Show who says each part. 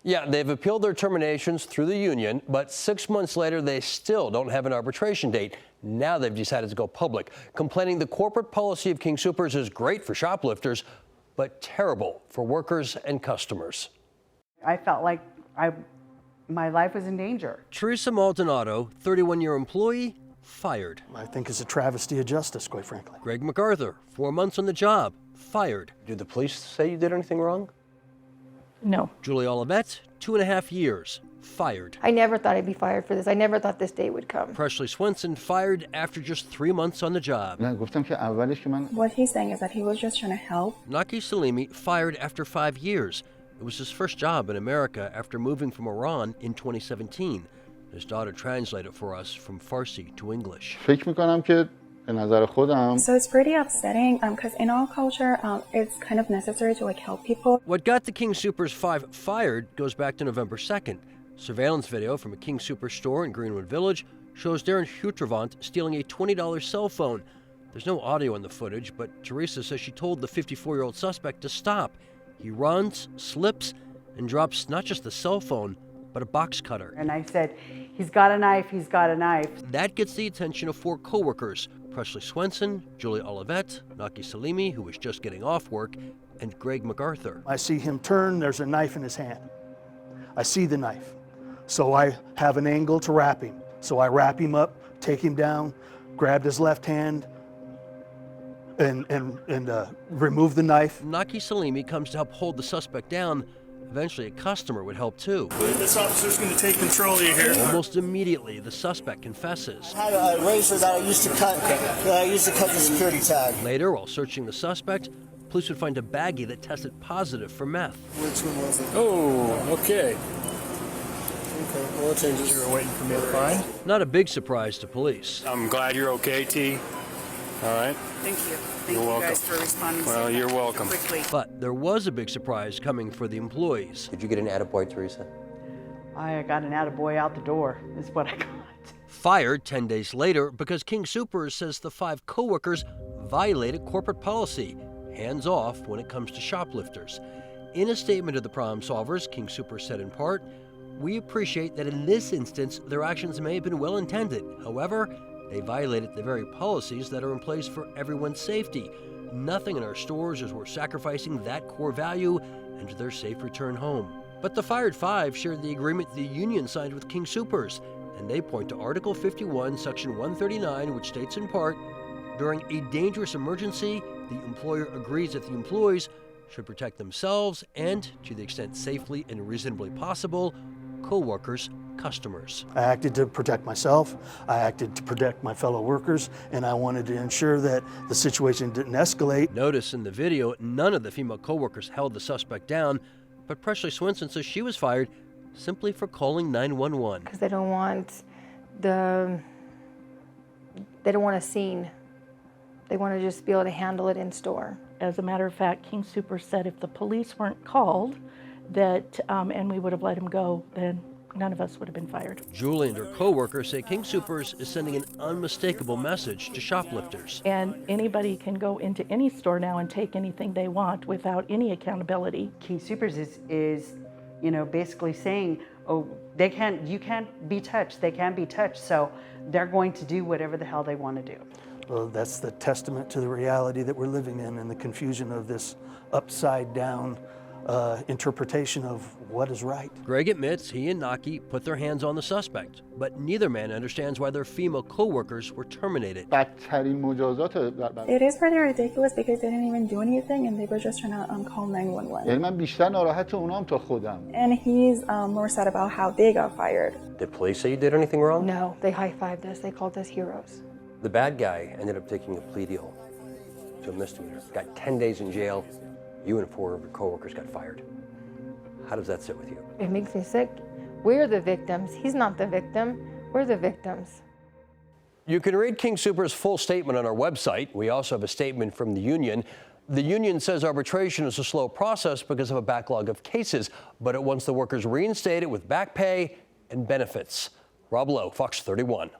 Speaker 1: Yeah, they've appealed their terminations through the union, but 6 months later, they still don't have an arbitration date. Now they've decided to go public, complaining the corporate policy of King Soopers is great for shoplifters, but terrible for workers and customers.
Speaker 2: I felt like my life was in danger.
Speaker 1: Teresa Maldonado, 31-year employee, fired.
Speaker 3: I think it's a travesty of justice, quite frankly.
Speaker 1: Greg MacArthur, 4 months on the job, fired. Did the police say you did anything wrong?
Speaker 4: No.
Speaker 1: Julie Olivet, 2.5 years, fired.
Speaker 5: I never thought I'd be fired for this. I never thought this day would come.
Speaker 1: Presley Swenson fired after just 3 months on the job.
Speaker 6: What he's saying is that he was just trying to help.
Speaker 1: Naki Salimi fired after 5 years. It was his first job in America after moving from Iran in 2017. His daughter translated for us from Farsi to English.
Speaker 6: So it's pretty upsetting because in our culture, it's kind of necessary to help people.
Speaker 1: What got the King Soopers 5 fired goes back to November 2nd. Surveillance video from a King Soopers store in Greenwood Village shows Darren Hutrevant stealing a $20 cell phone. There's no audio in the footage, but Teresa says she told the 54-year-old suspect to stop. He runs, slips, and drops not just the cell phone, but a box cutter.
Speaker 2: And I said, he's got a knife, he's got a knife.
Speaker 1: That gets the attention of 4 co-workers: Presley Swenson, Julie Olivet, Naki Salimi, who was just getting off work, and Greg MacArthur.
Speaker 3: I see him turn, there's a knife in his hand. I see the knife. So I have an angle to wrap him. So I wrap him up, take him down, grabbed his left hand, and remove the knife.
Speaker 1: Naki Salimi comes to help hold the suspect down. Eventually, a customer would help too.
Speaker 3: This officer's going to take control of you here.
Speaker 1: Almost immediately, the suspect confesses.
Speaker 7: I had a razor that I used to cut the security tag.
Speaker 1: Later, while searching the suspect, police would find a baggie that tested positive for meth.
Speaker 7: Which one was it?
Speaker 8: Oh, okay.
Speaker 7: Okay, well, it changes.
Speaker 8: You were waiting for me to find?
Speaker 1: Not a big surprise to police.
Speaker 8: I'm glad you're okay, T. All right.
Speaker 2: Thank you. Thank
Speaker 8: You're
Speaker 2: you
Speaker 8: welcome.
Speaker 2: guys for responding
Speaker 8: Well, you're welcome.
Speaker 2: quickly.
Speaker 1: But there was a big surprise coming for the employees.
Speaker 9: Did you get an attaboy, Teresa?
Speaker 2: I got an attaboy out the door, is what I got.
Speaker 1: Fired 10 days later because King Soopers says the 5 co-workers violated corporate policy, hands off when it comes to shoplifters. In a statement to the problem solvers, King Soopers said in part, "We appreciate that in this instance, their actions may have been well intended. However, they violated the very policies that are in place for everyone's safety. Nothing in our stores is worth sacrificing that core value and their safe return home." But the fired 5 shared the agreement the union signed with King Soopers, and they point to Article 51, Section 139, which states in part, during a dangerous emergency, the employer agrees that the employees should protect themselves and, to the extent safely and reasonably possible, co-workers, customers.
Speaker 3: I acted to protect myself, I acted to protect my fellow workers, and I wanted to ensure that the situation didn't escalate.
Speaker 1: Notice in the video, none of the female co-workers held the suspect down, but Presley Swenson says she was fired simply for calling 911.
Speaker 5: Because they don't want a scene. They want to just be able to handle it in store.
Speaker 4: As a matter of fact, King Soopers said if the police weren't called, that and we would have let him go, then none of us would have been fired.
Speaker 1: Julie and her co-worker say King Soopers is sending an unmistakable message to shoplifters.
Speaker 4: And anybody can go into any store now and take anything they want without any accountability.
Speaker 2: King Soopers is basically saying, oh, you can't be touched, they can't be touched, so they're going to do whatever the hell they want to do.
Speaker 3: Well, that's the testament to the reality that we're living in and the confusion of this upside down interpretation of what is right.
Speaker 1: Greg admits he and Naki put their hands on the suspect, but neither man understands why their female co-workers were terminated.
Speaker 6: It is pretty ridiculous because they didn't even do anything and they were just trying to call 911. And he's more sad about how they got fired.
Speaker 9: Did police say you did anything wrong?
Speaker 5: No, they high-fived us. They called us heroes.
Speaker 9: The bad guy ended up taking a plea deal to a misdemeanor. Got 10 days in jail. You and 4 of your coworkers got fired. How does that sit with you?
Speaker 5: It makes me sick. We're the victims. He's not the victim. We're the victims.
Speaker 1: You can read King Soopers' full statement on our website. We also have a statement from the union. The union says arbitration is a slow process because of a backlog of cases, but it wants the workers reinstated with back pay and benefits. Rob Lowe, Fox 31.